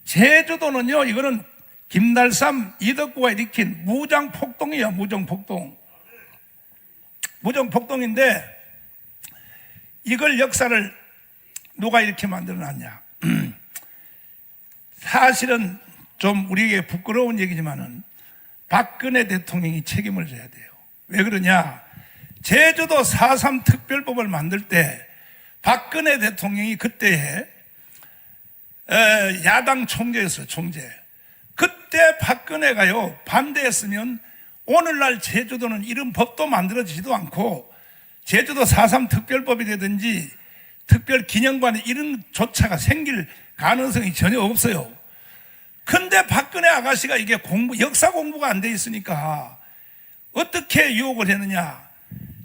제주도는요, 이거는 김달삼, 이덕구가 일으킨 무장폭동이에요. 무장폭동인데 이걸 역사를 누가 이렇게 만들어놨냐. 사실은 좀 우리에게 부끄러운 얘기지만은 박근혜 대통령이 책임을 져야 돼요. 왜 그러냐? 제주도 4.3 특별법을 만들 때 박근혜 대통령이 그때에 야당 총재였어요. 총재. 그때 박근혜가요 반대했으면 오늘날 제주도는 이런 법도 만들어지지도 않고 제주도 4.3 특별법이라든지 특별기념관에 이런 조차가 생길 가능성이 전혀 없어요. 근데 박근혜 아가씨가 이게 역사 공부가 안 돼 있으니까 어떻게 유혹을 했느냐.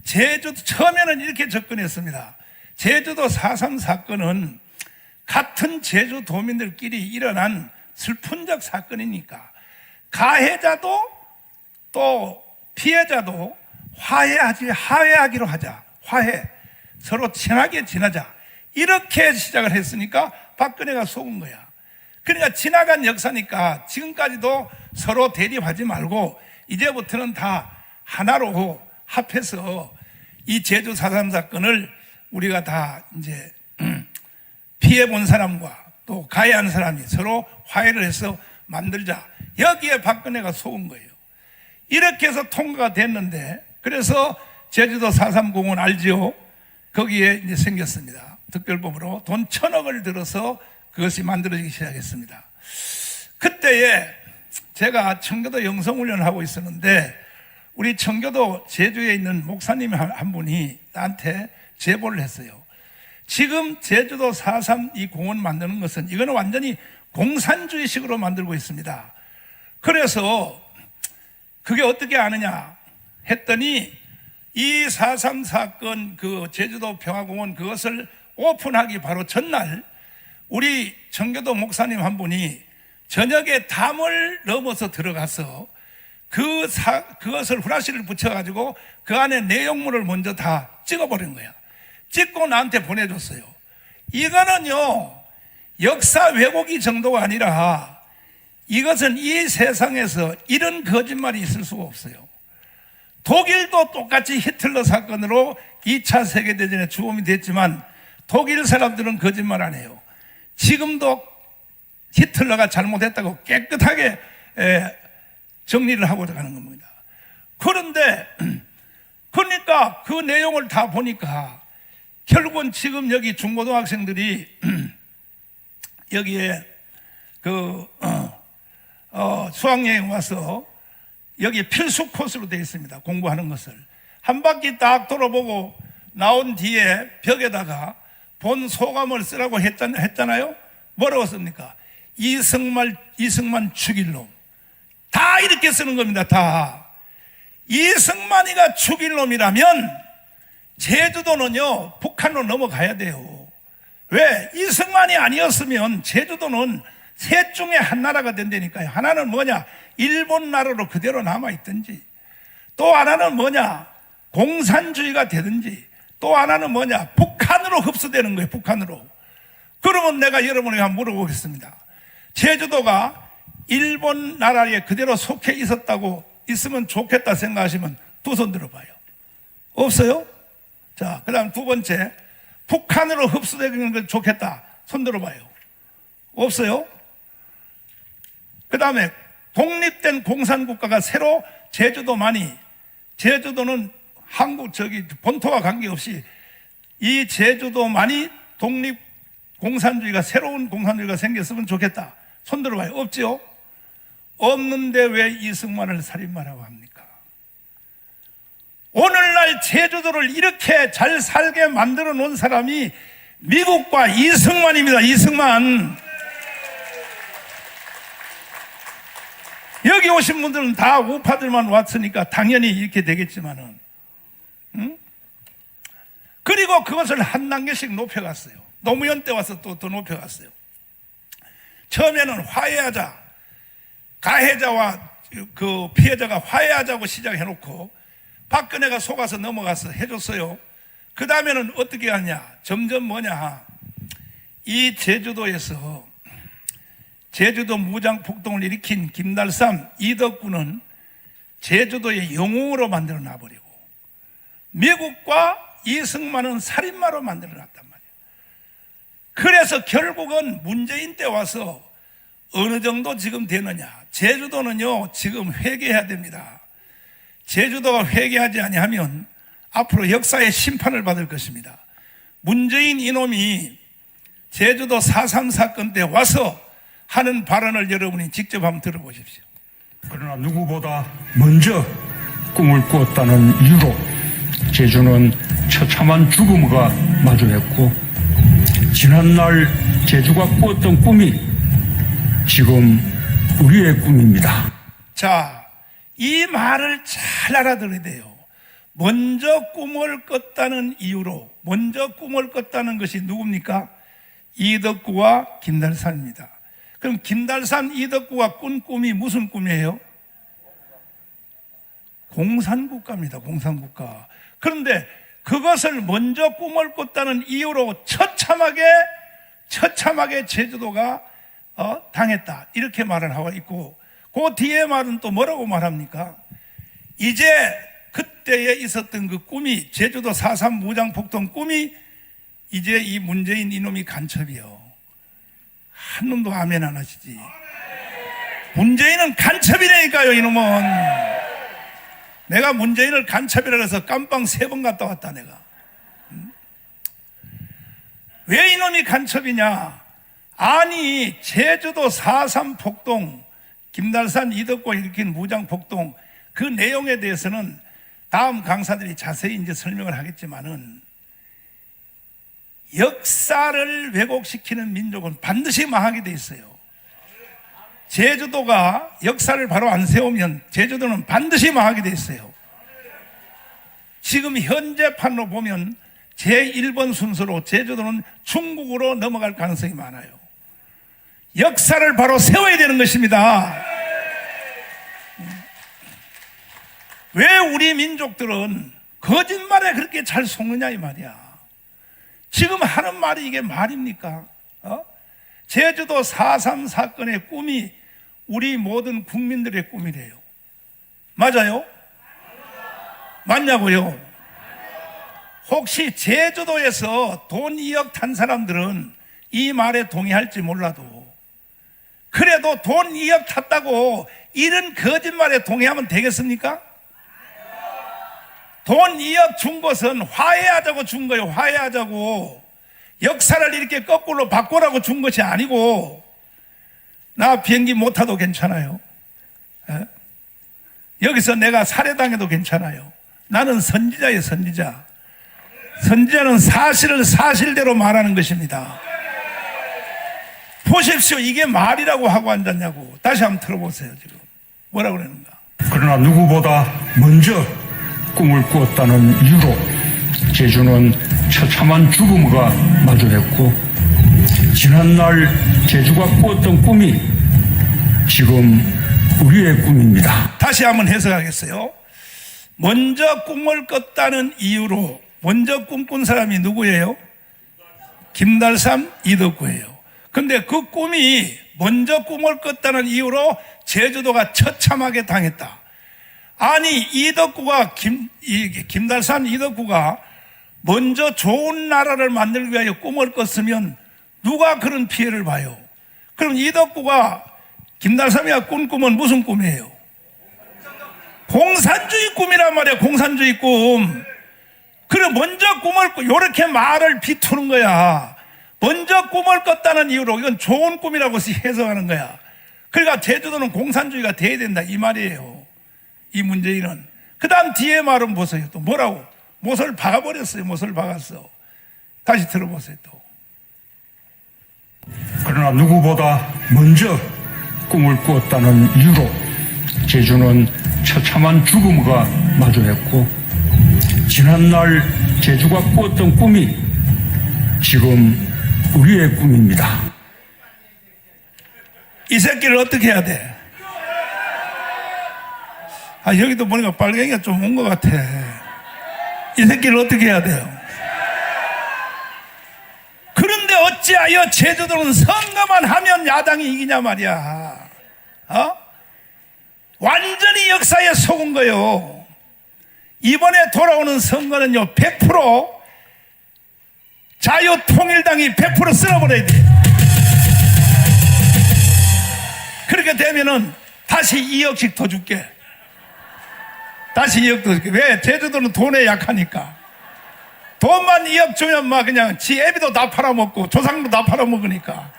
제주도 처음에는 이렇게 접근했습니다. 제주도 4.3 사건은 같은 제주도민들끼리 일어난 슬픈적 사건이니까 가해자도 또 피해자도 화해하기로 하자. 화해. 서로 친하게 지내자. 이렇게 시작을 했으니까 박근혜가 속은 거야. 그러니까 지나간 역사니까 지금까지도 서로 대립하지 말고 이제부터는 다 하나로 합해서 이 제주 4.3 사건을 우리가 다 이제 피해본 사람과 또 가해한 사람이 서로 화해를 해서 만들자. 여기에 박근혜가 속은 거예요. 이렇게 해서 통과가 됐는데, 그래서 제주도 4.3 공원 알지요? 거기에 이제 생겼습니다. 특별법으로 돈 1,000억을 들어서 그것이 만들어지기 시작했습니다. 그때에 제가 청교도 영성훈련을 하고 있었는데 우리 청교도 제주에 있는 목사님 한 분이 나한테 제보를 했어요. 지금 제주도 4.3 이 공원 만드는 것은 이거는 완전히 공산주의식으로 만들고 있습니다. 그래서 그게 어떻게 아느냐 했더니 이 4.3 사건 그 제주도 평화공원 그것을 오픈하기 바로 전날 우리 청교도 목사님 한 분이 저녁에 담을 넘어서 들어가서 그것을 후라시를 붙여가지고 그 안에 내용물을 먼저 다 찍어버린 거야. 찍고 나한테 보내줬어요. 이거는요 역사 왜곡이 정도가 아니라 이것은 이 세상에서 이런 거짓말이 있을 수가 없어요. 독일도 똑같이 히틀러 사건으로 2차 세계대전에 주범이 됐지만 독일 사람들은 거짓말 안 해요. 지금도 히틀러가 잘못했다고 깨끗하게 정리를 하고 가는 겁니다. 그런데 그러니까 그 내용을 다 보니까 결국은 지금 여기 중고등학생들이 여기에 수학여행 와서 여기 필수 코스로 되어 있습니다. 공부하는 것을 한 바퀴 딱 돌아보고 나온 뒤에 벽에다가 본 소감을 쓰라고 했잖아요. 뭐라고 씁니까? 이승만 죽일 놈. 다 이렇게 쓰는 겁니다. 다. 이승만이가 죽일 놈이라면 제주도는요 북한으로 넘어가야 돼요. 왜? 이승만이 아니었으면 제주도는 셋 중에 한 나라가 된다니까요. 하나는 뭐냐? 일본 나라로 그대로 남아있든지, 또 하나는 뭐냐? 공산주의가 되든지, 또 하나는 뭐냐? 북한으로 흡수되는 거예요. 북한으로. 그러면 내가 여러분에게 한번 물어보겠습니다. 제주도가 일본 나라에 그대로 속해 있으면 좋겠다 생각하시면 두 손 들어봐요. 없어요? 자, 그 다음 두 번째, 북한으로 흡수되는 게 좋겠다. 손 들어봐요. 없어요? 그 다음에 독립된 공산국가가 새로 제주도는 한국 본토와 관계없이 이 제주도만이 공산주의가 새로운 공산주의가 생겼으면 좋겠다. 손 들어봐요. 없지요? 없는데 왜 이승만을 살인마라고 합니까? 오늘날 제주도를 이렇게 잘 살게 만들어 놓은 사람이 미국과 이승만입니다. 이승만. 여기 오신 분들은 다 우파들만 왔으니까 당연히 이렇게 되겠지만은, 그리고 그것을 한 단계씩 높여갔어요. 노무현 때 와서 또 더 높여갔어요. 처음에는 화해하자, 가해자와 그 피해자가 화해하자고 시작해놓고 박근혜가 속아서 넘어가서 해줬어요. 그 다음에는 어떻게 하냐? 점점 뭐냐? 이 제주도에서 제주도 무장폭동을 일으킨 김달삼, 이덕구는 제주도의 영웅으로 만들어 놔버리고 미국과 이승만은 살인마로 만들어 놨단 말이에요. 그래서 결국은 문재인 때 와서 어느 정도 지금 되느냐. 제주도는요 지금 회개해야 됩니다. 제주도가 회개하지 아니하면 앞으로 역사의 심판을 받을 것입니다. 문재인 이놈이 제주도 4.3 사건 때 와서 하는 발언을 여러분이 직접 한번 들어보십시오. 그러나 누구보다 먼저 꿈을 꾸었다는 이유로 제주는 처참한 죽음과 마주했고, 지난날 제주가 꾸었던 꿈이 지금 우리의 꿈입니다. 자, 이 말을 잘 알아들어야 돼요. 먼저 꿈을 꿨다는 이유로, 먼저 꿈을 꿨다는 것이 누굽니까? 이덕구와 김달삼입니다. 그럼 김달삼, 이덕구가 꾼 꿈이 무슨 꿈이에요? 공산국가입니다. 공산국가. 그런데 그것을 먼저 꿈을 꿨다는 이유로 처참하게 제주도가 당했다, 이렇게 말을 하고 있고, 그 뒤에 말은 또 뭐라고 말합니까? 이제 그때에 있었던 그 꿈이, 제주도 4.3 무장폭동 꿈이 이제 이 문재인 이놈이 간첩이요. 한 놈도 아멘 안 하시지. 문재인은 간첩이라니까요. 이놈은. 내가 문재인을 간첩이라 해서 깜빵 3번 갔다 왔다 내가. 왜 이놈이 간첩이냐? 아니 제주도 4.3 폭동, 김달산, 이덕구가 일으킨 무장폭동, 그 내용에 대해서는 다음 강사들이 자세히 이제 설명을 하겠지만은, 역사를 왜곡시키는 민족은 반드시 망하게 돼 있어요. 제주도가 역사를 바로 안 세우면 제주도는 반드시 망하게 돼 있어요. 지금 현재 판로 보면 제1번 순서로 제주도는 중국으로 넘어갈 가능성이 많아요. 역사를 바로 세워야 되는 것입니다. 왜 우리 민족들은 거짓말에 그렇게 잘 속느냐 이 말이야. 지금 하는 말이 이게 말입니까? 제주도 4.3 사건의 꿈이 우리 모든 국민들의 꿈이래요. 맞아요? 맞냐고요? 혹시 제주도에서 돈 2억 탄 사람들은 이 말에 동의할지 몰라도, 그래도 돈 2억 탔다고 이런 거짓말에 동의하면 되겠습니까? 돈 2억 준 것은 화해하자고 준 거예요. 화해하자고. 역사를 이렇게 거꾸로 바꾸라고 준 것이 아니고, 나 비행기 못 타도 괜찮아요. 여기서 내가 살해당해도 괜찮아요. 나는 선지자예요. 선지자. 선지자는 사실을 사실대로 말하는 것입니다. 보십시오. 이게 말이라고 하고 앉았냐고. 다시 한번 들어보세요. 지금 뭐라고 그러는가. 그러나 누구보다 먼저 꿈을 꾸었다는 이유로 제주는 처참한 죽음과 마주했고, 지난날 제주가 꾸었던 꿈이 지금 우리의 꿈입니다. 다시 한번 해석하겠어요. 먼저 꿈을 꿨다는 이유로 먼저 꿈꾼 사람이 누구예요? 김달삼, 이덕구예요. 근데 그 꿈이 먼저 꿈을 꿨다는 이유로 제주도가 처참하게 당했다. 아니 이덕구가 김달삼, 이덕구가 먼저 좋은 나라를 만들기 위하여 꿈을 꿨으면 누가 그런 피해를 봐요? 그럼 이덕구가, 김달삼이가 꾼 꿈은 무슨 꿈이에요? 공산주의 꿈이란 말이야. 공산주의 꿈. 그래 먼저 꿈을 이렇게 말을 비투는 거야. 먼저 꿈을 꿨다는 이유로 이건 좋은 꿈이라고 해석하는 거야. 그러니까 제주도는 공산주의가 돼야 된다 이 말이에요. 이 문재인은. 그 다음 뒤에 말은 보세요. 또 뭐라고? 못을 박아버렸어요. 못을 박았어. 다시 들어보세요. 또. 그러나 누구보다 먼저 꿈을 꾸었다는 이유로 제주는 처참한 죽음과 마주했고, 지난날 제주가 꾸었던 꿈이 지금 우리의 꿈입니다. 이 새끼를 어떻게 해야 돼? 여기도 보니까 빨갱이가 좀 온 것 같아. 이 새끼를 어떻게 해야 돼요? 그런데 어찌 어찌하여 제주도는 선거만 하면 야당이 이기냐 말이야. 완전히 역사에 속은 거요. 이번에 돌아오는 선거는요, 100% 자유통일당이 100% 쓸어버려야 돼. 그렇게 되면은 다시 2억씩 더 줄게. 다시 2억 더 줄게. 왜? 제주도는 돈에 약하니까. 돈만 2억 주면 막 그냥 지 애비도 다 팔아먹고 조상도 다 팔아먹으니까.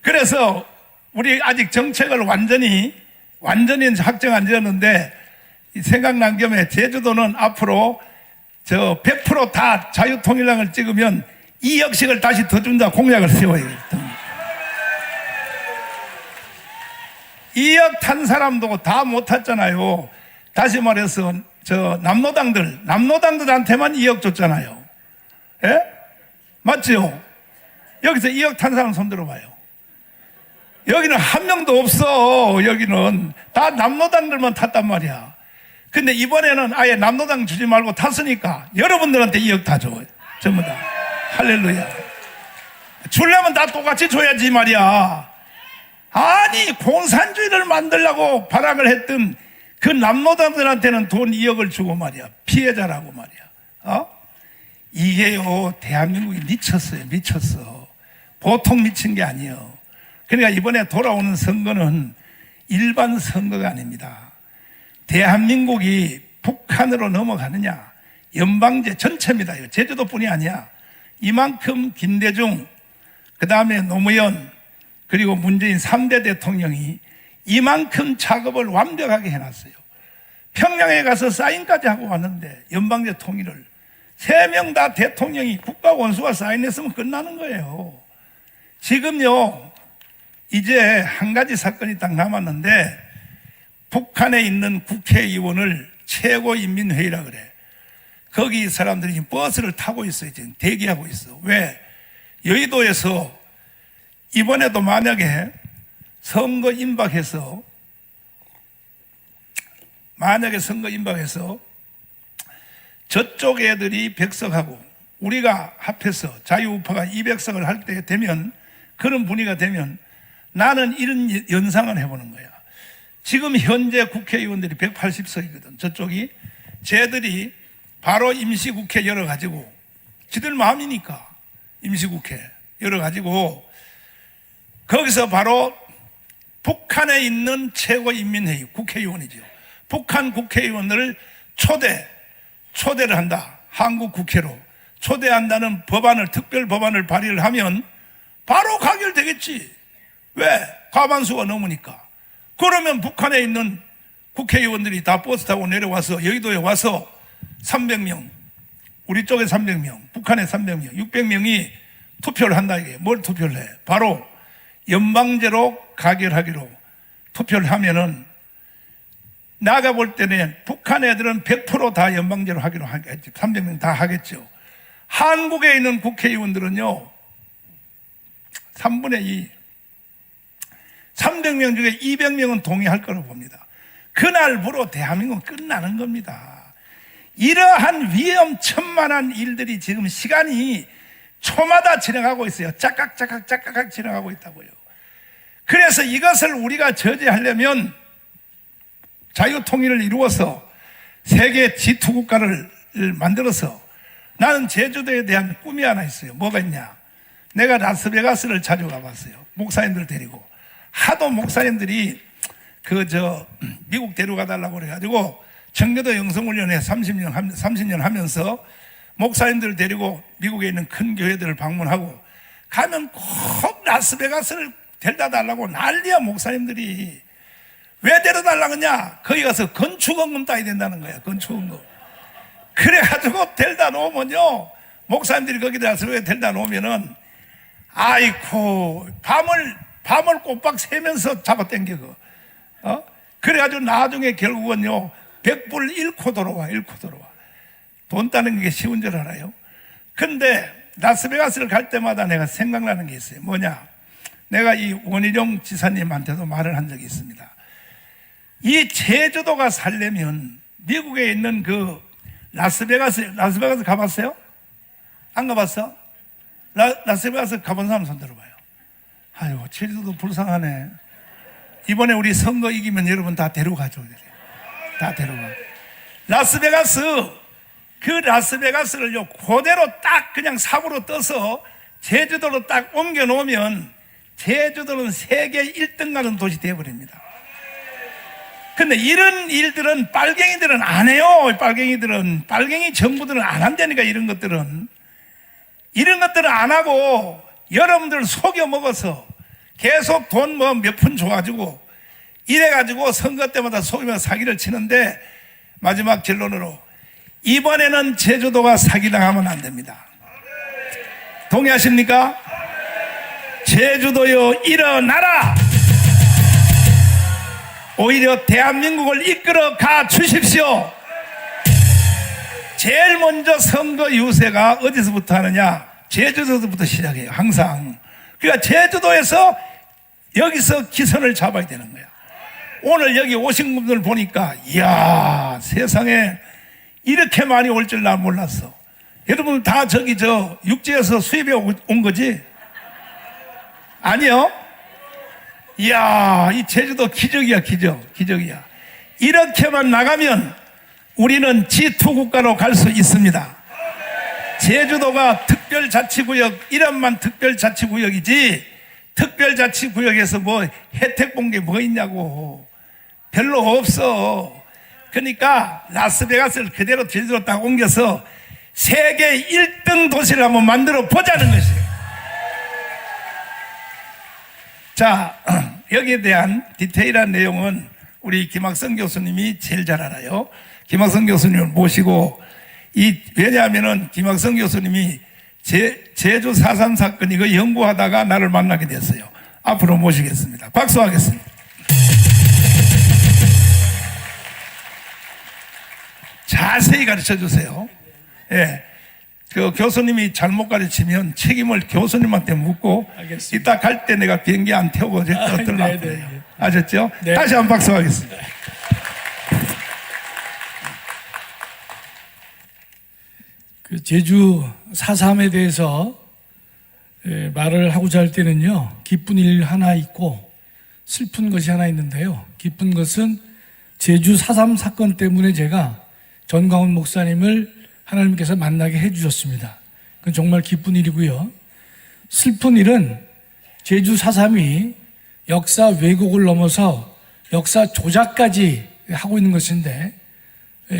그래서 우리 아직 정책을 완전히 확정 안 지었는데 생각난 겸에 제주도는 앞으로 100% 자유통일당을 찍으면 2억씩을 다시 더 준다 공약을 세워야 됩니다. 2억 탄 사람도 다 못 탔잖아요. 다시 말해서 남노당들한테만 2억 줬잖아요. 예? 맞죠? 여기서 2억 탄 사람 손 들어봐요. 여기는 한 명도 없어. 여기는 다 남노당들만 탔단 말이야. 근데 이번에는 아예 남노당 주지 말고 탔으니까 여러분들한테 2억 다 줘. 전부 다. 할렐루야. 주려면 다 똑같이 줘야지 말이야. 아니, 공산주의를 만들려고 발악을 했던 그 남노당들한테는 돈 2억을 주고 말이야. 피해자라고 말이야. 이게요, 대한민국이 미쳤어요. 미쳤어. 보통 미친 게 아니에요. 그러니까 이번에 돌아오는 선거는 일반 선거가 아닙니다. 대한민국이 북한으로 넘어가느냐, 연방제 전체입니다. 제주도뿐이 아니야. 이만큼 김대중, 그 다음에 노무현, 그리고 문재인 3대 대통령이 이만큼 작업을 완벽하게 해놨어요. 평양에 가서 사인까지 하고 왔는데 연방제 통일을 3명 다 대통령이 국가 원수가 사인했으면 끝나는 거예요. 지금요, 이제 한 가지 사건이 딱 남았는데 북한에 있는 국회의원을 최고인민회의라 그래. 거기 사람들이 버스를 타고 있어요. 지금 대기하고 있어. 왜? 여의도에서 이번에도 만약에 선거 임박해서 저쪽 애들이 100석하고 우리가 합해서 자유우파가 200석을 할 때 되면, 그런 분위기가 되면 나는 이런 연상을 해보는 거야. 지금 현재 국회의원들이 180석이거든. 저쪽이. 쟤들이 바로 임시국회 열어가지고, 지들 마음이니까 임시국회 열어가지고 거기서 바로 북한에 있는 최고인민회의, 국회의원이죠. 북한 국회의원을 초대를 한다. 한국 국회로 초대한다는 법안을, 특별 법안을 발의를 하면 바로 가결되겠지. 왜? 과반수가 넘으니까. 그러면 북한에 있는 국회의원들이 다 버스 타고 내려와서 여의도에 와서 300명, 우리 쪽에 300명, 북한에 300명, 600명이 투표를 한다 이게. 뭘 투표를 해? 바로 연방제로 가결하기로 투표를 하면은, 나가볼 때는 북한 애들은 100% 연방제로 하기로 하겠지. 300명 다 하겠죠. 한국에 있는 국회의원들은요, 3분의 2, 300명 중에 200명은 동의할 거라고 봅니다. 그날부로 대한민국은 끝나는 겁니다. 이러한 위험천만한 일들이 지금 시간이 초마다 지나가고 있어요. 짝깍 지나가고 있다고요. 그래서 이것을 우리가 저지하려면 자유통일을 이루어서 세계 G2 국가를 만들어서, 나는 제주도에 대한 꿈이 하나 있어요. 뭐가 있냐? 내가 라스베가스를 자주 가봤어요. 목사님들 데리고. 하도 목사님들이 미국 데려가달라고 그래가지고 청교도 영성훈련에 30년 하면서 목사님들 데리고 미국에 있는 큰 교회들을 방문하고 가면 꼭 라스베가스를 데려다 달라고 난리야. 목사님들이. 왜 데려달라 그러냐? 거기 가서 건축원금 따야 된다는 거야. 건축원금. 그래가지고 데려다 놓으면요, 목사님들이 거기다 가서 데려다 놓으면은, 아이쿠, 밤을 꼬박 새면서 잡아당겨. 그래가지고 나중에 결국은요, 100불 잃고 돌아와. 돈 따는 게 쉬운 줄 알아요? 근데 라스베가스를 갈 때마다 내가 생각나는 게 있어요. 뭐냐? 내가 이 원희룡 지사님한테도 말을 한 적이 있습니다. 이 제주도가 살려면 미국에 있는 그 라스베가스 가봤어요? 안 가봤어? 라스베가스 가본 사람 손 들어봐요. 아이고, 제주도 불쌍하네. 이번에 우리 선거 이기면 여러분 다 데려가죠. 다 데려가. 라스베가스, 그 라스베가스를요, 그대로 딱 그냥 삽으로 떠서 제주도로 딱 옮겨 놓으면 제주도는 세계 1등 가는 도시 되어버립니다. 근데 이런 일들은 빨갱이들은 안 해요. 빨갱이 정부들은 안 한다니까. 이런 것들은 안 하고 여러분들 속여 먹어서 계속 돈 뭐 몇 푼 줘가지고 이래가지고 선거 때마다 속이면서 사기를 치는데, 마지막 결론으로 이번에는 제주도가 사기당하면 안 됩니다. 동의하십니까? 제주도여 일어나라. 오히려 대한민국을 이끌어 가 주십시오. 제일 먼저 선거 유세가 어디서부터 하느냐? 제주도부터 시작해요. 항상. 그러니까 제주도에서 여기서 기선을 잡아야 되는 거야. 오늘 여기 오신 분들 보니까 이야, 세상에 이렇게 많이 올 줄 난 몰랐어. 여러분 다 육지에서 수입해 온 거지? 아니요? 이야, 이 제주도 기적이야. 이렇게만 나가면 우리는 G2 국가로 갈 수 있습니다. 제주도가 특별자치구역, 이름만 특별자치구역이지, 특별자치구역에서 뭐 혜택 본 게 뭐 있냐고. 별로 없어. 그러니까 라스베가스를 그대로 제주도로 딱 옮겨서 세계 1등 도시를 한번 만들어 보자는 것이에요. 자, 여기에 대한 디테일한 내용은 우리 김학성 교수님이 제일 잘 알아요. 김학성 교수님을 모시고, 왜냐하면은 김학성 교수님이 제주 4.3 사건 이거 연구하다가 나를 만나게 됐어요. 앞으로 모시겠습니다. 박수하겠습니다. 자세히 가르쳐 주세요. 예. 그 교수님이 잘못 가르치면 책임을 교수님한테 묻고, 알겠습니다. 이따 갈 때 내가 비행기 안 태우고 떠들라고 그래요. 아셨죠? 네. 다시 한번 박수하겠습니다. 그 제주 4.3에 대해서 말을 하고자 할 때는요, 기쁜 일 하나 있고 슬픈 것이 하나 있는데요. 기쁜 것은 제주 4.3 사건 때문에 제가 전광훈 목사님을 하나님께서 만나게 해주셨습니다. 그건 정말 기쁜 일이고요. 슬픈 일은 제주 4.3이 역사 왜곡을 넘어서 역사 조작까지 하고 있는 것인데,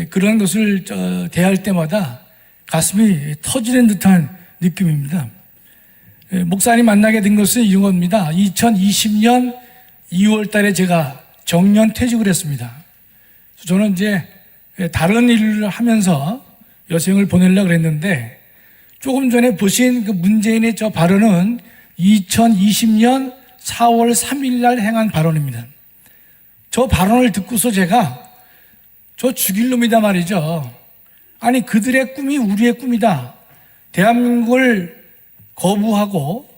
그런 것을 대할 때마다 가슴이 터지는 듯한 느낌입니다. 목사님 만나게 된 것은 이런 겁니다. 2020년 2월 달에 제가 정년 퇴직을 했습니다. 저는 이제 다른 일을 하면서 여생을 보내려고 그랬는데, 조금 전에 보신 그 문재인의 저 발언은 2020년 4월 3일 날 행한 발언입니다. 저 발언을 듣고서 제가 저 죽일 놈이다 말이죠. 아니, 그들의 꿈이 우리의 꿈이다. 대한민국을 거부하고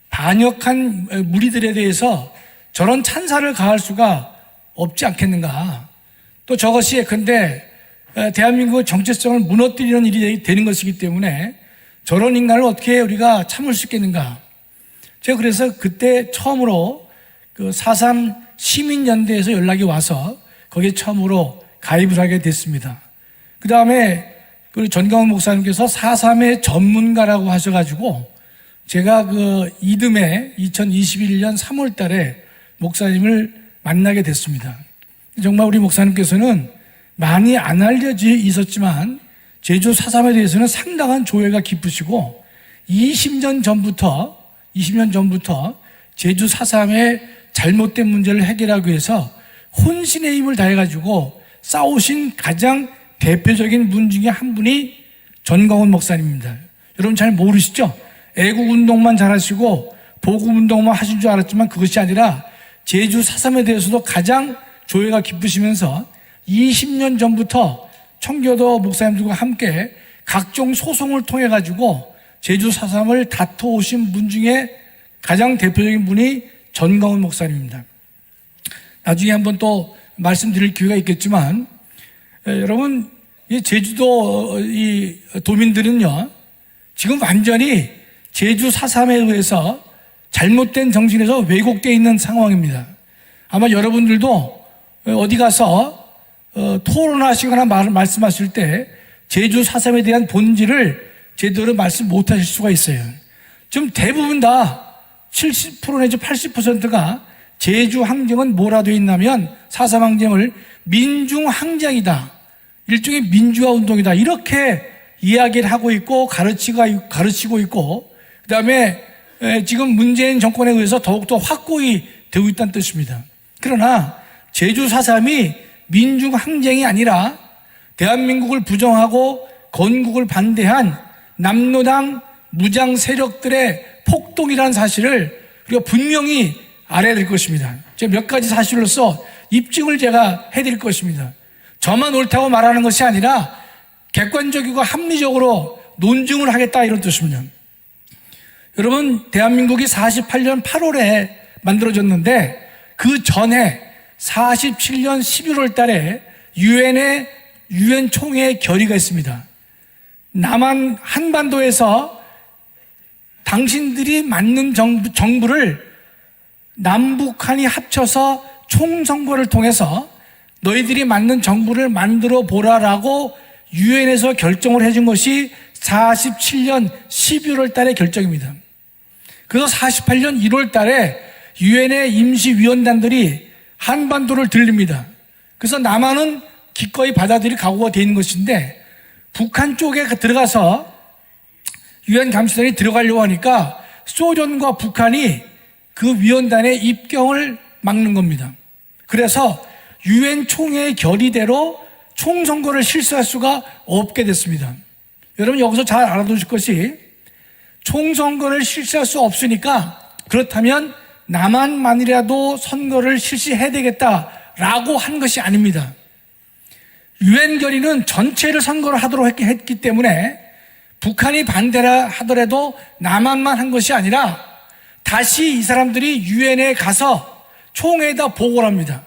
반역한 무리들에 대해서 저런 찬사를 가할 수가 없지 않겠는가. 또 저것이 예컨대 대한민국의 정체성을 무너뜨리는 일이 되는 것이기 때문에 저런 인간을 어떻게 우리가 참을 수 있겠는가. 제가 그래서 그때 처음으로 그 4.3 시민연대에서 연락이 와서 거기에 처음으로 가입을 하게 됐습니다. 그 다음에 그 전광훈 목사님께서 4.3의 전문가라고 하셔가지고 제가 그 이듬해 2021년 3월 달에 목사님을 만나게 됐습니다. 정말 우리 목사님께서는 많이 안 알려져 있었지만 제주 4.3에 대해서는 상당한 조예가 깊으시고 20년 전부터 제주 4.3의 잘못된 문제를 해결하기 위해서 혼신의 힘을 다해가지고 싸우신 가장 대표적인 분 중에 한 분이 전광훈 목사님입니다. 여러분 잘 모르시죠? 애국운동만 잘하시고 보국운동만 하신 줄 알았지만 그것이 아니라 제주 4.3에 대해서도 가장 조예가 깊으시면서 20년 전부터 청교도 목사님들과 함께 각종 소송을 통해 가지고 제주 4.3을 다퉈오신 분 중에 가장 대표적인 분이 전광훈 목사님입니다. 나중에 한번 또 말씀드릴 기회가 있겠지만, 여러분 이 제주도 이 도민들은요, 지금 완전히 제주 4.3에 의해서 잘못된 정신에서 왜곡되어 있는 상황입니다. 아마 여러분들도 어디 가서 토론하시거나 말씀하실 때 제주 4.3에 대한 본질을 제대로 말씀 못하실 수가 있어요. 지금 대부분 다 70% 내지 80%가 제주 항쟁은 뭐라 되어 있냐면 4.3 항쟁을 민중항쟁이다, 일종의 민주화 운동이다, 이렇게 이야기를 하고 있고 가르치고 있고, 그 다음에 지금 문재인 정권에 의해서 더욱더 확고히 되고 있다는 뜻입니다. 그러나 제주 4.3이 민중항쟁이 아니라 대한민국을 부정하고 건국을 반대한 남로당 무장 세력들의 폭동이라는 사실을 우리가 분명히 알아야 될 것입니다. 제가 몇 가지 사실로서 입증을 제가 해드릴 것입니다. 저만 옳다고 말하는 것이 아니라 객관적이고 합리적으로 논증을 하겠다, 이런 뜻입니다. 여러분, 대한민국이 48년 8월에 만들어졌는데 그 전에 47년 11월 달에 유엔 총회 결의가 있습니다. 남한 한반도에서 당신들이 맡는 정부를 남북한이 합쳐서 총선거를 통해서 너희들이 맡는 정부를 만들어 보라라고 유엔에서 결정을 해준 것이 47년 11월 달의 결정입니다. 그래서 48년 1월 달에 유엔의 임시위원단들이 한반도를 들립니다. 그래서 남한은 기꺼이 받아들일 각오가 되어 있는 것인데, 북한 쪽에 들어가서 유엔 감시단이 들어가려고 하니까 소련과 북한이 그 위원단의 입경을 막는 겁니다. 그래서 유엔 총회의 결의대로 총선거를 실시할 수가 없게 됐습니다. 여러분, 여기서 잘 알아두실 것이, 총선거를 실시할 수 없으니까 그렇다면 남한만이라도 선거를 실시해야 되겠다라고 한 것이 아닙니다. 유엔 결의는 전체를 선거를 하도록 했기 때문에 북한이 반대라 하더라도 남한만 한 것이 아니라 다시 이 사람들이 유엔에 가서 총회에다 보고를 합니다.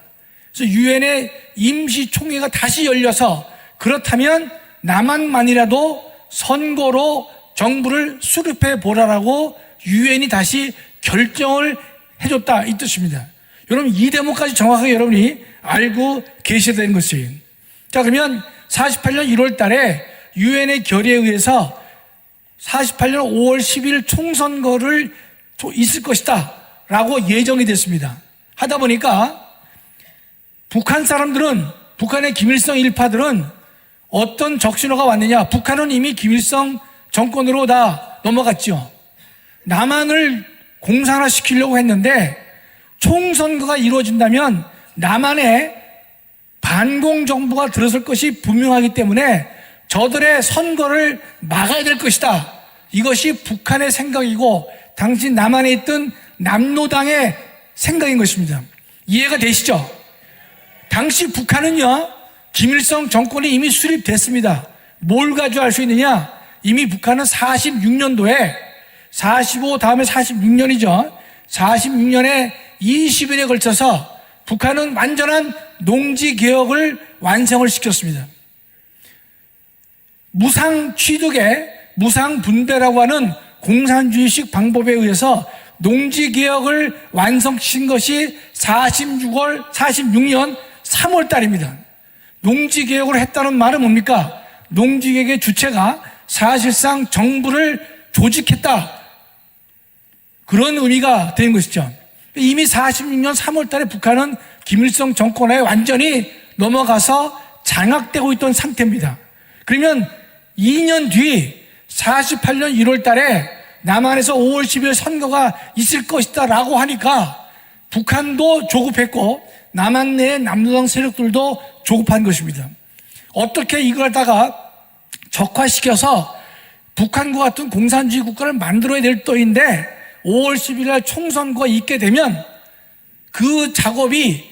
그래서 유엔의 임시총회가 다시 열려서 그렇다면 남한만이라도 선거로 정부를 수립해 보라라고 유엔이 다시 결정을 해줬다, 이 뜻입니다. 여러분, 이 대목까지 정확하게 여러분이 알고 계셔야 되는 것이에요. 자, 그러면 48년 1월 달에 유엔의 결의에 의해서 48년 5월 10일 총선거를 있을 것이다 라고 예정이 됐습니다. 하다 보니까 북한 사람들은, 북한의 김일성 일파들은 어떤 적신호가 왔느냐, 북한은 이미 김일성 정권으로 다 넘어갔죠. 남한을 공산화시키려고 했는데 총선거가 이루어진다면 남한에 반공정부가 들어설 것이 분명하기 때문에 저들의 선거를 막아야 될 것이다. 이것이 북한의 생각이고 당시 남한에 있던 남로당의 생각인 것입니다. 이해가 되시죠? 당시 북한은요, 김일성 정권이 이미 수립됐습니다. 뭘 가지고 알 수 있느냐? 이미 북한은 46년도에 45 다음에 46년이죠. 46년에 20일에 걸쳐서 북한은 완전한 농지개혁을 완성을 시켰습니다. 무상취득의 무상분배라고 하는 공산주의식 방법에 의해서 농지개혁을 완성시킨 것이 46년 3월 달입니다. 농지개혁을 했다는 말은 뭡니까? 농지개혁의 주체가 사실상 정부를 조직했다, 그런 의미가 되는 것이죠. 이미 46년 3월 달에 북한은 김일성 정권에 완전히 넘어가서 장악되고 있던 상태입니다. 그러면 2년 뒤 48년 1월 달에 남한에서 5월 10일 선거가 있을 것이다 라고 하니까 북한도 조급했고 남한 내의 남로당 세력들도 조급한 것입니다. 어떻게 이걸 갖다가 적화시켜서 북한과 같은 공산주의 국가를 만들어야 될 터인데 5월 10일 날 총선거가 있게 되면 그 작업이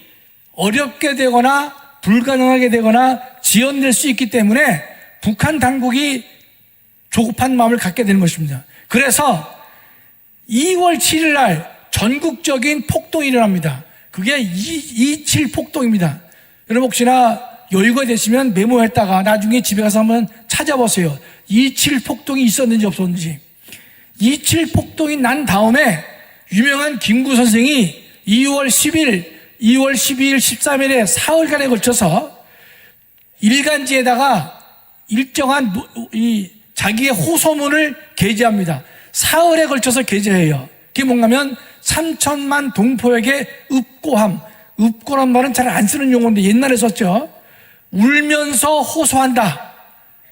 어렵게 되거나 불가능하게 되거나 지연될 수 있기 때문에 북한 당국이 조급한 마음을 갖게 되는 것입니다. 그래서 2월 7일 날 전국적인 폭동이 일어납니다. 그게 2.27 폭동입니다. 여러분 혹시나 여유가 되시면 메모했다가 나중에 집에 가서 한번 찾아보세요. 27 폭동이 있었는지 없었는지. 27 폭동이 난 다음에 유명한 김구 선생이 2월 10일, 2월 12일, 13일에 사흘간에 걸쳐서 일간지에다가 일정한 자기의 호소문을 게재합니다. 사흘에 걸쳐서 게재해요. 그게 뭔가면 3천만 동포에게 읍고함. 읍고란 말은 잘 안 쓰는 용어인데 옛날에 썼죠. 울면서 호소한다.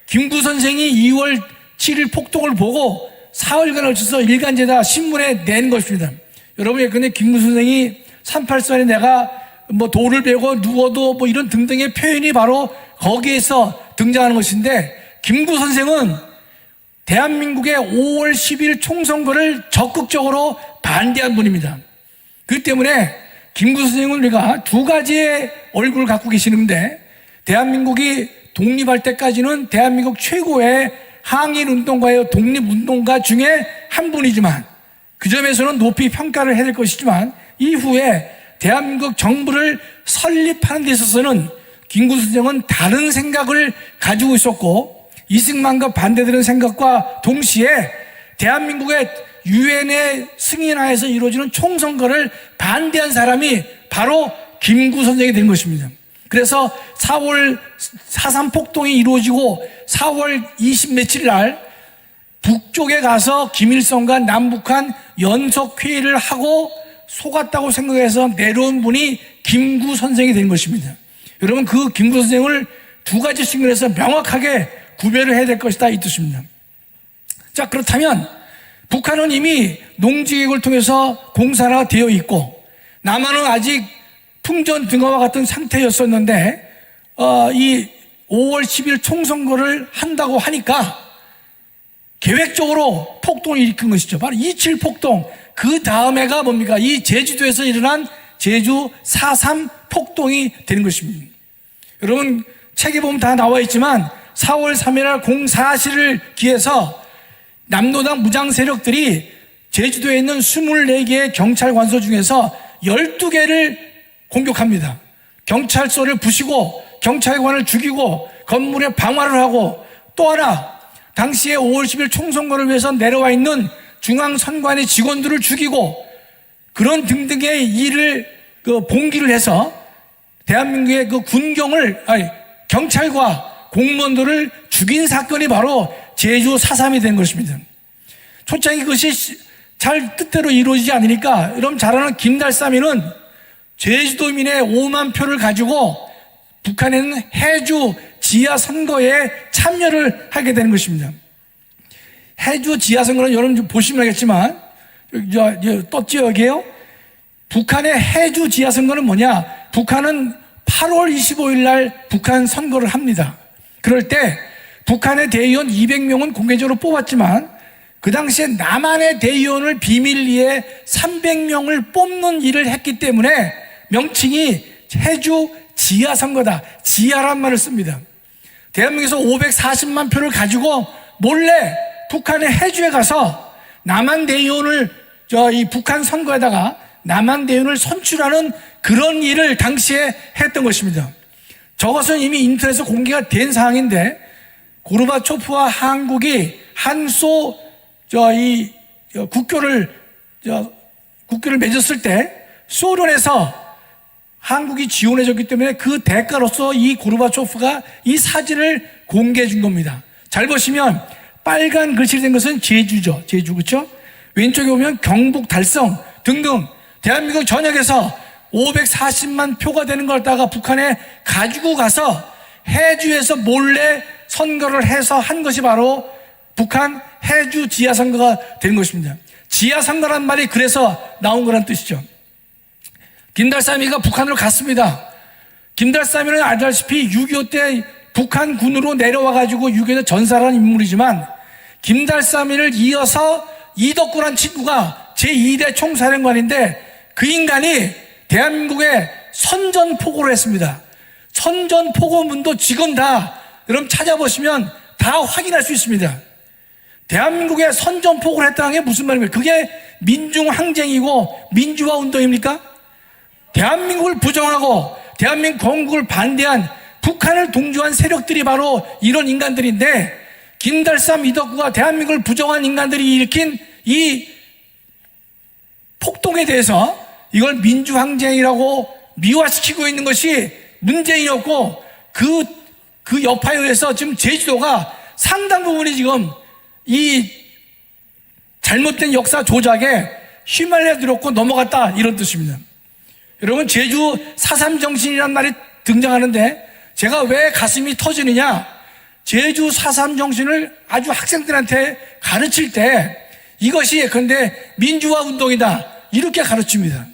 김구 선생이 2월 7일 폭동을 보고 사흘간 걸쳐서 일간지에다 신문에 낸 것입니다. 여러분 예컨대 김구 선생이 38선에 내가 뭐 돌을 베고 누워도 뭐 이런 등등의 표현이 바로 거기에서 등장하는 것인데, 김구 선생은 대한민국의 5월 10일 총선거를 적극적으로 반대한 분입니다. 그렇기 때문에 김구 선생은 우리가 두 가지의 얼굴을 갖고 계시는데, 대한민국이 독립할 때까지는 대한민국 최고의 항일운동가의 독립운동가 중에 한 분이지만, 그 점에서는 높이 평가를 해야 될 것이지만, 이후에 대한민국 정부를 설립하는 데 있어서는 김구 선생은 다른 생각을 가지고 있었고, 이승만과 반대되는 생각과 동시에 대한민국의 유엔의 승인하에서 이루어지는 총선거를 반대한 사람이 바로 김구 선생이 된 것입니다. 그래서 4월 4.3 폭동이 이루어지고 4월 20 며칠 날 북쪽에 가서 김일성과 남북한 연석회의를 하고 속았다고 생각해서 내려온 분이 김구 선생이 된 것입니다. 여러분, 그 김구 선생을 두 가지 측면에서 명확하게 구별을 해야 될 것이다, 이 뜻입니다. 자, 그렇다면 북한은 이미 농지계획을 통해서 공사가 되어 있고 남한은 아직 풍전등화와 같은 상태였었는데 이 5월 10일 총선거를 한다고 하니까 계획적으로 폭동을 일으킨 것이죠. 바로 27 폭동. 그 다음에가 뭡니까? 이 제주도에서 일어난 제주 4.3 폭동이 되는 것입니다. 여러분, 책에 보면 다 나와 있지만 4월 3일 공사시를 기해서 남노당 무장 세력들이 제주도에 있는 24개의 경찰 관소 중에서 12개를 공격합니다. 경찰서를 부시고 경찰관을 죽이고 건물에 방화를 하고, 또 하나 당시에 5월 10일 총선거를 위해서 내려와 있는 중앙선관위 직원들을 죽이고, 그런 등등의 일을 봉기를 해서 대한민국의 경찰과 공무원들을 죽인 사건이 바로 제주 4.3이 된 것입니다. 초창기 그것이 잘 뜻대로 이루어지지 않으니까 여러분 잘 아는 김달삼이는 제주도민의 5만 표를 가지고 북한에 있는 해주 지하 선거에 참여를 하게 되는 것입니다. 해주 지하 선거는 여러분 보시면 알겠지만 떴죠, 여기에요? 북한의 해주 지하 선거는 뭐냐? 북한은 8월 25일 날 북한 선거를 합니다. 그럴 때 북한의 대의원 200명은 공개적으로 뽑았지만 그 당시에 남한의 대의원을 비밀리에 300명을 뽑는 일을 했기 때문에 명칭이 해주 지하선거다. 지하란 말을 씁니다. 대한민국에서 540만 표를 가지고 몰래 북한의 해주에 가서 남한 대의원을 이 북한 선거에다가 남한 대의원을 선출하는 그런 일을 당시에 했던 것입니다. 저것은 이미 인터넷에 공개가 된 사항인데, 고르바초프와 한국이 한소 국교를 맺었을 때 소련에서 한국이 지원해줬기 때문에 그 대가로서 이 고르바초프가 이 사진을 공개해 준 겁니다. 잘 보시면 빨간 글씨로 된 것은 제주죠. 제주, 그렇죠? 왼쪽에 보면 경북, 달성 등등 대한민국 전역에서 540만 표가 되는 걸 갖다가 북한에 가지고 가서 해주에서 몰래 선거를 해서 한 것이 바로 북한 해주 지하선거가 되는 것입니다. 지하선거란 말이 그래서 나온 거란 뜻이죠. 김달삼이가 북한으로 갔습니다. 김달삼이는 알다시피 6.25 때 북한군으로 내려와가지고 6.25때 전사를 인물이지만, 김달삼이를 이어서 이덕구란 친구가 제2대 총사령관인데 그 인간이 대한민국에 선전포고를 했습니다. 선전포고문도 지금 다 여러분 찾아보시면 다 확인할 수 있습니다. 대한민국에 선전포고를 했다는 게 무슨 말입니까? 그게 민중항쟁이고 민주화 운동입니까? 대한민국을 부정하고 대한민국 건국을 반대한 북한을 동조한 세력들이 바로 이런 인간들인데, 김달삼, 이덕구가 대한민국을 부정한 인간들이 일으킨 이 폭동에 대해서 이걸 민주항쟁이라고 미화시키고 있는 것이 문재인이었고, 그 여파에 의해서 지금 제주도가 상당 부분이 지금 이 잘못된 역사 조작에 휘말려들었고 넘어갔다, 이런 뜻입니다. 여러분, 제주 4.3 정신이라는 말이 등장하는데 제가 왜 가슴이 터지느냐, 제주 4.3 정신을 아주 학생들한테 가르칠 때 이것이 예컨대 민주화 운동이다, 이렇게 가르칩니다.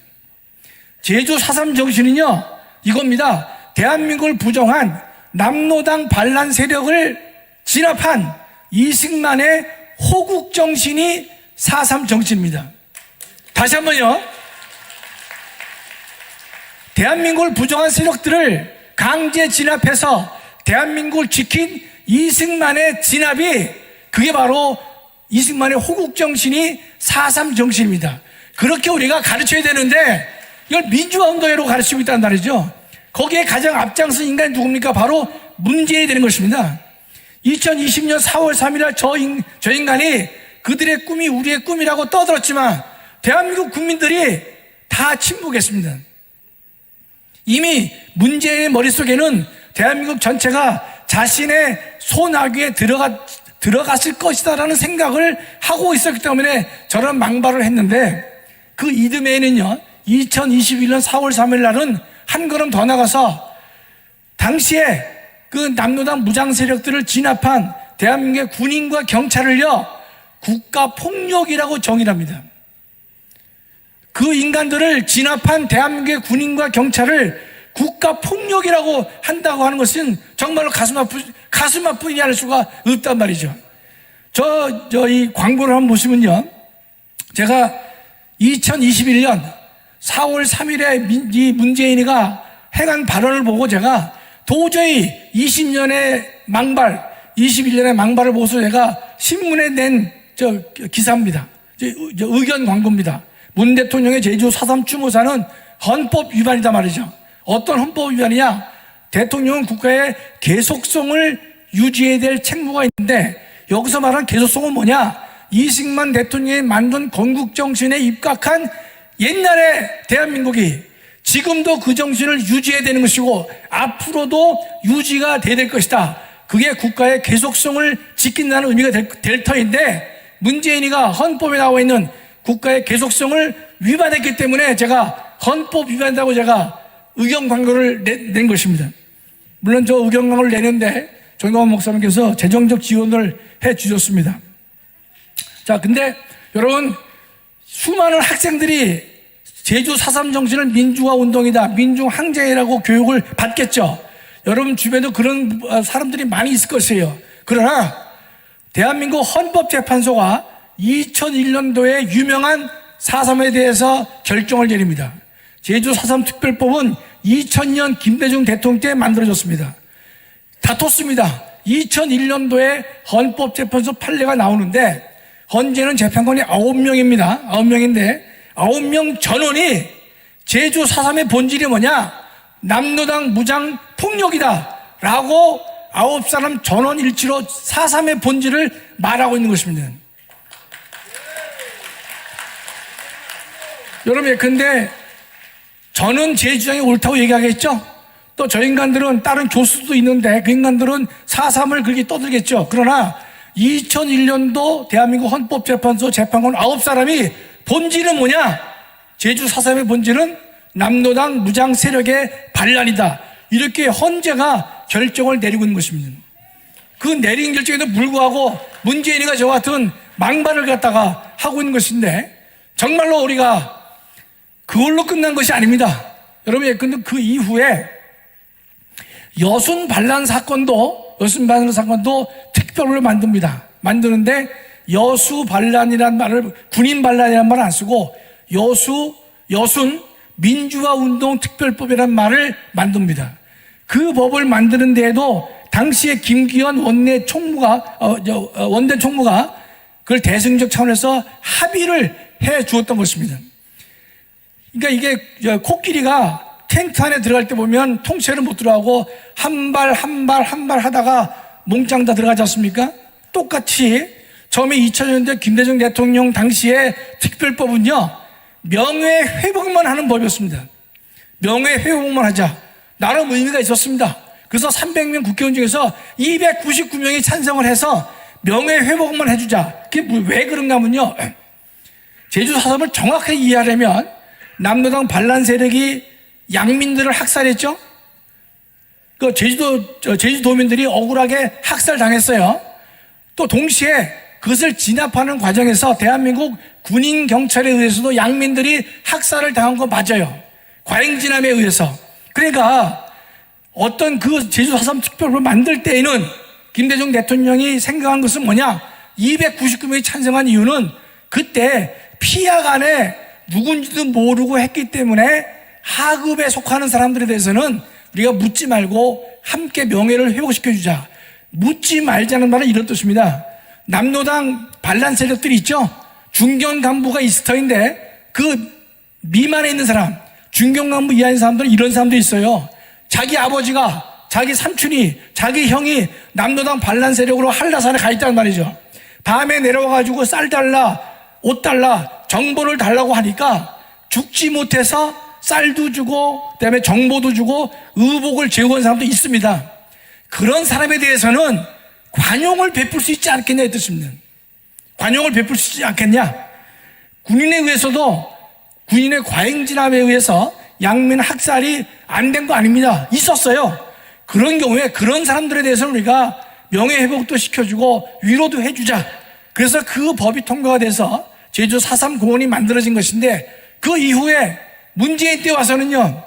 제주 4.3 정신은요, 이겁니다. 대한민국을 부정한 남노당 반란 세력을 진압한 이승만의 호국 정신이 4.3 정신입니다. 다시 한번요. 대한민국을 부정한 세력들을 강제 진압해서 대한민국을 지킨 이승만의 진압이, 그게 바로 이승만의 호국 정신이 4.3 정신입니다. 그렇게 우리가 가르쳐야 되는데 이걸 민주화 운동으로 가르치고 있다는 말이죠. 거기에 가장 앞장선 인간이 누굽니까? 바로 문재인이 되는 것입니다. 2020년 4월 3일 저 인간이 그들의 꿈이 우리의 꿈이라고 떠들었지만 대한민국 국민들이 다 침묵했습니다. 이미 문재인의 머릿속에는 대한민국 전체가 자신의 소나귀에 들어갔을 것이다라는 생각을 하고 있었기 때문에 저런 망발을 했는데, 그 이듬해에는요, 2021년 4월 3일 날은 한 걸음 더 나가서 당시에 그 남노당 무장 세력들을 진압한 대한민국의 군인과 경찰을요, 국가폭력이라고 정의합니다. 그 인간들을 진압한 대한민국의 군인과 경찰을 국가폭력이라고 한다고 하는 것은 정말로 가슴 아프지 않을 수가 없단 말이죠. 이 광고를 한번 보시면요, 제가 2021년 4월 3일에 이 문재인이가 행한 발언을 보고 제가 도저히 20년의 망발, 21년의 망발을 보고서 제가 신문에 낸 기사입니다. 의견 광고입니다. 문 대통령의 제주 4.3 추모사는 헌법 위반이다 말이죠. 어떤 헌법 위반이냐? 대통령은 국가의 계속성을 유지해야 될 책무가 있는데, 여기서 말한 계속성은 뭐냐? 이승만 대통령이 만든 건국정신에 입각한 옛날의 대한민국이 지금도 그 정신을 유지해야 되는 것이고 앞으로도 유지가 돼야 될 것이다. 그게 국가의 계속성을 지킨다는 의미가 될 터인데, 문재인이가 헌법에 나와 있는 국가의 계속성을 위반했기 때문에 제가 헌법 위반이라고 제가 의견 광고를 낸 것입니다. 물론 저 의견 광고를 내는데 정광훈 목사님께서 재정적 지원을 해 주셨습니다. 자, 근데 여러분, 수많은 학생들이 제주 4.3 정신을 민주화 운동이다, 민중항쟁이라고 교육을 받겠죠. 여러분 주변에도 그런 사람들이 많이 있을 것이에요. 그러나 대한민국 헌법재판소가 2001년도에 유명한 4.3에 대해서 결정을 내립니다. 제주 4.3 특별법은 2000년 김대중 대통령 때 만들어졌습니다. 다퉜습니다. 2001년도에 헌법재판소 판례가 나오는데 현재는 재판관이 9명입니다. 9명인데 9명 전원이 제주 4.3의 본질이 뭐냐? 남노당 무장 폭력이다 라고 9사람 전원 일치로 4.3의 본질을 말하고 있는 것입니다. 여러분, 예컨대 저는 제 주장이 옳다고 얘기하겠죠? 또 저 인간들은 다른 교수도 있는데 그 인간들은 4.3을 그렇게 떠들겠죠. 그러나 2001년도 대한민국 헌법재판소 재판관 9사람이 본질은 뭐냐? 제주 4.3의 본질은 남노당 무장 세력의 반란이다, 이렇게 헌재가 결정을 내리고 있는 것입니다. 그 내린 결정에도 불구하고 문재인이가 저와 같은 망발을 갖다가 하고 있는 것인데, 정말로 우리가 그걸로 끝난 것이 아닙니다. 여러분, 근데 그 이후에 여순 반란 사건도 특별을 만듭니다. 만드는데 여수 반란이라는 말을, 군인 반란이라는 말을 안 쓰고 여순 민주화 운동 특별법이라는 말을 만듭니다. 그 법을 만드는 데에도 당시에 김기현 원내 총무가 그걸 대승적 차원에서 합의를 해 주었던 것입니다. 그러니까 이게 코끼리가 텐트 안에 들어갈 때 보면 통째로 못 들어가고 한 발 하다가 몽땅 다 들어가지 않습니까? 똑같이 처음에 2000년대 김대중 대통령 당시의 특별법은요, 명예회복만 하는 법이었습니다. 명예회복만 하자. 나름 의미가 있었습니다. 그래서 300명 국회의원 중에서 299명이 찬성을 해서 명예회복만 해주자. 그게 왜 그런가 하면요, 제주 4.3을 정확하게 이해하려면 남로당 반란 세력이 양민들을 학살했죠. 그 제주도민들이 억울하게 학살당했어요. 또 동시에 그것을 진압하는 과정에서 대한민국 군인 경찰에 의해서도 양민들이 학살을 당한 거 맞아요. 과잉진압에 의해서. 그러니까 어떤 그 제주 4.3 특별법을 만들 때에는 김대중 대통령이 생각한 것은 뭐냐? 299명이 찬성한 이유는 그때 피약 안에 누군지도 모르고 했기 때문에 하급에 속하는 사람들에 대해서는 우리가 묻지 말고 함께 명예를 회복시켜주자. 묻지 말자는 말은 이런 뜻입니다. 남로당 반란 세력들이 있죠. 중견 간부가 이스터인데 그 미만에 있는 사람, 중견 간부 이하인 사람들은 이런 사람도 있어요. 자기 아버지가, 자기 삼촌이, 자기 형이 남로당 반란 세력으로 한라산에 가 있단 말이죠. 밤에 내려와가지고 쌀 달라, 옷 달라, 정보를 달라고 하니까 죽지 못해서 쌀도 주고 그다음에 정보도 주고 의복을 재우는 사람도 있습니다. 그런 사람에 대해서는 관용을 베풀 수 있지 않겠냐 이 뜻입니다. 관용을 베풀 수 있지 않겠냐. 군인에 의해서도 군인의 과잉진압에 의해서 양민 학살이 안 된 거 아닙니다. 있었어요. 그런 경우에 그런 사람들에 대해서는 우리가 명예회복도 시켜주고 위로도 해주자. 그래서 그 법이 통과가 돼서 제주 4.3 공원이 만들어진 것인데, 그 이후에 문재인 때 와서는요,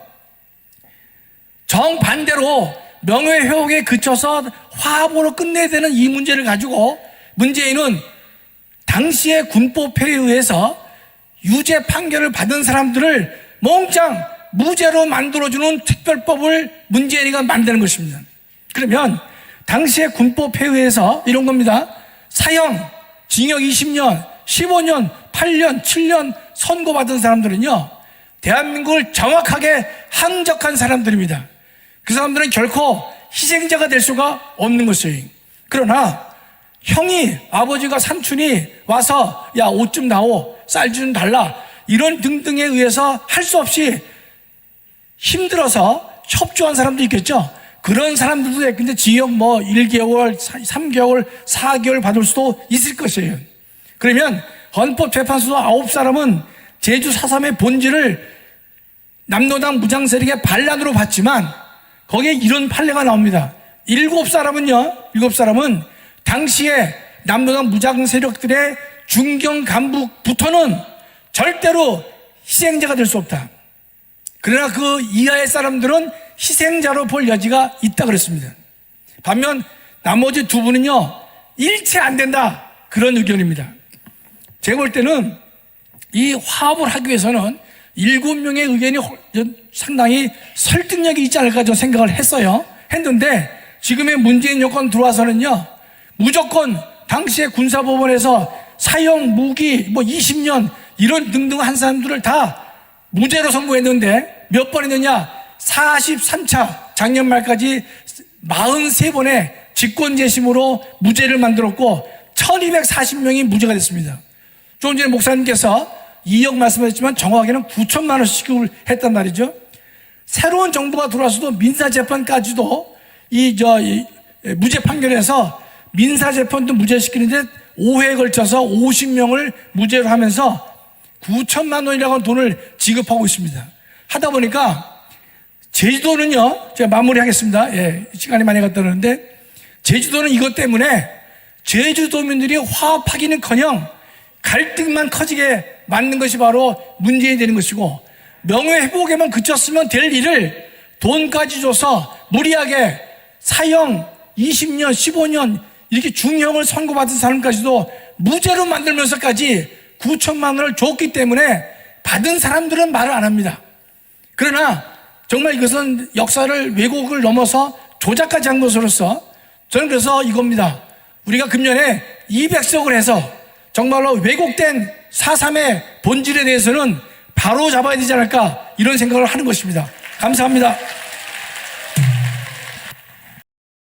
정반대로 명예회복에 그쳐서 화합으로 끝내야 되는 이 문제를 가지고 문재인은 당시의 군법회에 의해서 유죄 판결을 받은 사람들을 몽땅 무죄로 만들어주는 특별법을 문재인이가 만드는 것입니다. 그러면 당시의 군법회에 의해서 이런 겁니다. 사형, 징역 20년, 15년, 8년, 7년 선고받은 사람들은요, 대한민국을 정확하게 항적한 사람들입니다. 그 사람들은 결코 희생자가 될 수가 없는 것이에요. 그러나 형이, 아버지가, 삼촌이 와서 야, 옷 좀 나오, 쌀 좀 달라, 이런 등등에 의해서 할 수 없이 힘들어서 협조한 사람도 있겠죠. 그런 사람들도 있는데 징역 1개월, 3개월, 4개월 받을 수도 있을 것이에요. 그러면 헌법재판소 9사람은 제주 4.3의 본질을 남로당 무장세력의 반란으로 봤지만 거기에 이런 판례가 나옵니다. 7사람은 당시에 남로당 무장세력들의 중견 간부부터는 절대로 희생자가 될 수 없다. 그러나 그 이하의 사람들은 희생자로 볼 여지가 있다 그랬습니다. 반면 나머지 2분은요, 일체 안 된다, 그런 의견입니다. 제가 볼 때는 이 화합을 하기 위해서는 7명의 의견이 상당히 설득력이 있지 않을까 저는 생각을 했는데 지금의 문재인 여권 들어와서는요, 무조건 당시의 군사법원에서 사형, 무기, 20년 이런 등등 한 사람들을 다 무죄로 선고했는데 몇 번 했느냐? 43차 작년 말까지 43번의 직권재심으로 무죄를 만들었고 1240명이 무죄가 됐습니다. 조금 전에 목사님께서 2억 말씀하셨지만 정확하게는 9천만 원씩 지급을 했단 말이죠. 새로운 정부가 들어와서도 민사재판까지도 무죄 판결해서 민사재판도 무죄시키는데 5회에 걸쳐서 50명을 무죄로 하면서 9천만 원이라고 하는 돈을 지급하고 있습니다. 하다 보니까 제주도는요, 제가 마무리하겠습니다. 예, 시간이 많이 갔다 그러는데 제주도는 이것 때문에 제주도민들이 화합하기는커녕 갈등만 커지게 만든 것이 바로 문제이 되는 것이고, 명예회복에만 그쳤으면 될 일을 돈까지 줘서 무리하게 사형 20년, 15년 이렇게 중형을 선고받은 사람까지도 무죄로 만들면서까지 9천만 원을 줬기 때문에 받은 사람들은 말을 안 합니다. 그러나 정말 이것은 역사를 왜곡을 넘어서 조작까지 한 것으로서 저는 그래서 이겁니다. 우리가 금년에 200석을 해서 정말로 왜곡된 4.3의 본질에 대해서는 바로 잡아야 되지 않을까, 이런 생각을 하는 것입니다. 감사합니다.